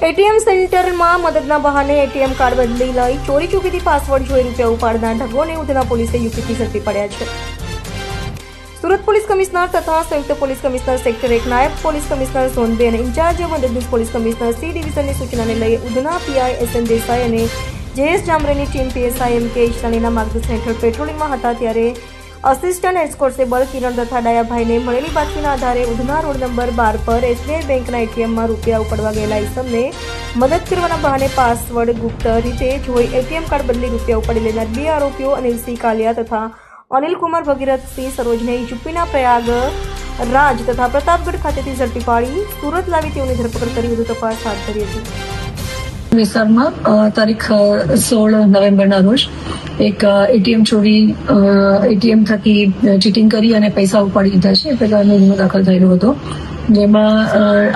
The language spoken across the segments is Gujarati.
એટીએમ સેન્ટરમાં મદદના બહાને એટીએમ કાર્ડ બદલી લઈ ચોરી ચૂકીથી પાસવર્ડ જોઈ રૂપિયા ઉપાડનાર ઢગોને ઉધના પોલીસે યુપીથી ઝડપી પડ્યા છે. સુરત પોલીસ કમિશનર તથા સંયુક્ત પોલીસ કમિશનર સેક્ટર 1 નાયબ પોલીસ કમિશનર ઝોન 2 અને ઇન્ચાર્જ મદદનીશ પોલીસ કમિશનર સી ડિવિઝનની સૂચનાને લઈ ઉધના પીઆઈ એસએન દેસાઈ અને જેએસ જામરેની ટીમ પીએસઆઈ એમ કે ઈશાનીના માર્ગદર્શન હેઠળ પેટ્રોલિંગમાં હતા ત્યારે અસિસ્ટન્ટ હેડ કોન્સ્ટેબલ કિરણ તથા ડાયાભાઈને મળેલી બાતમીના આધારે ઉધના રોડ નંબર 12 પર એસબીઆઈ બેંકના એટીએમમાં રૂપિયા ઉપાડવા ગયેલા ઈસમને મદદ કરવાના બહાને પાસવર્ડ ગુપ્ત રીતે જોઈ એટીએમ કાર્ડ બદલી રૂપિયા ઉપાડી લેનાર બે આરોપીઓ અનિલસિંહ કાલિયા તથા અનિલકુમાર ભગીરથસિંહ સરોજને યુપીના પ્રયાગ રાજ તથા પ્રતાપગઢ ખાતેથી ઝડપી પાડી સુરત લાવી તેઓની ધરપકડ કરી વધુ તપાસ હાથ ધરી હતી. વિસ્તારમાં તારીખ 16 નવેમ્બરના રોજ એક એટીએમ ચોરી એટીએમ થકી ચીટિંગ કરી અને પૈસા ઉપાડી લીધા છે એ પ્રકારનો ગુનો દાખલ થયેલો હતો, જેમાં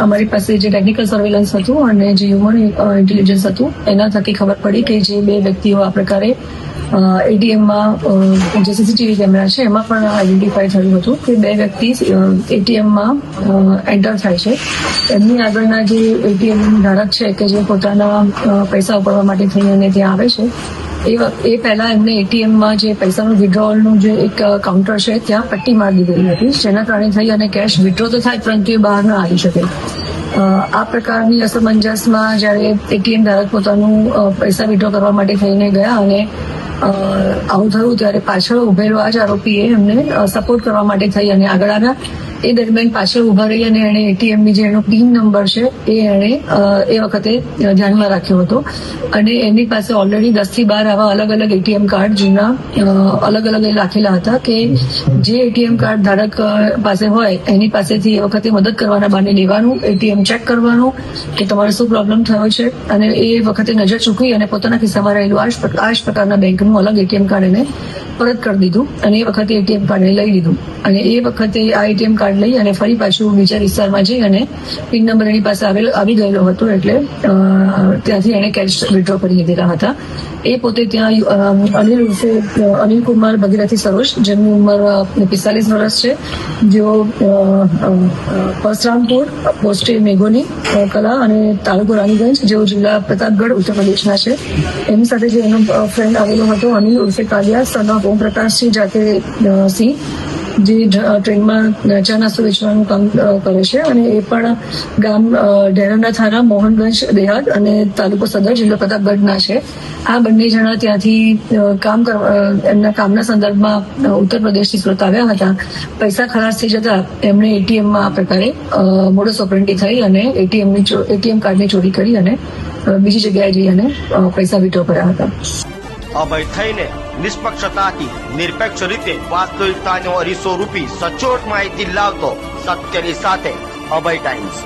અમારી પાસે જે ટેકનિકલ સર્વેલન્સ હતું અને જે હ્યુમન ઇન્ટેલિજન્સ હતું એના થકી ખબર પડી કે જે બે વ્યક્તિઓ આ પ્રકારે એટીએમમાં જે સીસીટીવી કેમેરા છે એમાં પણ આઈડેન્ટિફાઈ થયું હતું કે બે વ્યક્તિ એટીએમમાં એન્ટર થાય છે. એમની આગળના જે એટીએમ ધારક છે કે જે પોતાના પૈસા ઉપાડવા માટે થઈને અને ત્યાં આવે છે એ પહેલા એમને એટીએમમાં જે પૈસાનું વિડ્રોવલનું જે એક કાઉન્ટર છે ત્યાં પટ્ટી મારી દીધેલી હતી, જેના કારણે થઈ અને કેશ વિડ્રો તો થાય પરંતુ એ બહાર ન આવી શકે. આ પ્રકારની અસમંજસમાં જ્યારે એટીએમ ધારક પોતાનું પૈસા વિડ્રો કરવા માટે થઈને ગયા અને આવું થયું ત્યારે પાછળ ઉભેલો આ જ આરોપીએ એમને સપોર્ટ કરવા માટે થઈ અને આગળ આવ્યા. એ દરમિયાન પાછળ ઉભા રહી અને એણે એટીએમની જે એનો પિન નંબર છે એ એણે એ વખતે ધ્યાનમાં રાખ્યો હતો અને એની પાસે ઓલરેડી 10 થી 12 આવા અલગ અલગ એટીએમ કાર્ડ જેના અલગ અલગ રાખેલા હતા કે જે એટીએમ કાર્ડ ધારક પાસે હોય એની પાસેથી એ વખતે મદદ કરવાના બહાને લેવાનું, એટીએમ ચેક કરવાનું કે તમારે શું પ્રોબ્લેમ થયો છે અને એ વખતે નજર ચૂકવી અને પોતાના ખિસ્સામાં રહેલું આ જ પ્રકારના બેંકનું અલગ એટીએમ કાર્ડ એને પરત કરી દીધું અને એ વખતે એટીએમ કાર્ડ લઈ લીધું અને એ વખતે આ એટીએમ કાર્ડ લઈ અને ફરી પાછું બીજા વિસ્તારમાં જઈ અને પિન નંબર એની પાસે આવી ગયેલો હતો એટલે ત્યાંથી એને કેશ વિડ્રો કરી લીધેલા હતા. એ પોતે ત્યાં અનિલકુમાર ભગીરથસિંહ સરોજ, જેમની ઉંમર 45 વર્ષ છે, જેઓ પરસરામપુર પોસ્ટે મેઘોની કલા અને તાલુકો રાણીગંજ જેઓ જિલ્લા પ્રતાપગઢ ઉત્તર પ્રદેશના છે. એમની સાથે જે એનો ફ્રેન્ડ આવેલો હતો અનિલ ઉર્ફે કાલિયા સન ઓફ ઓમપ્રકાશસિંહ જાતે સિંહ, જે ટ્રેનમાં ચા નાસ્તો વેચવાનું કામ કરે છે અને એ પણ ગામ ઢેરાના થાના મોહનગંજ દેહાત અને તાલુકો સદર જિલ્લો પ્રતાપગઢના છે. આ બંને જણા ત્યાંથી એમના કામના સંદર્ભમાં ઉત્તર પ્રદેશથી સુરત આવ્યા હતા. પૈસા ખલાસ થઈ જતા એમણે એટીએમમાં આ પ્રકારે મોડસ ઓપરેન્ડી થઈ અને એટીએમ કાર્ડની ચોરી કરી અને બીજી જગ્યાએ જઈ અને પૈસા વિડ્રો કર્યા હતા. અભય થઈને નિષ્પક્ષતાથી નિરપેક્ષ રીતે વાસ્તવિકતાનો અરીસો રૂપી સચોટ માહિતી લાવતો સત્યની સાથે અભય ટાઈમ્સ.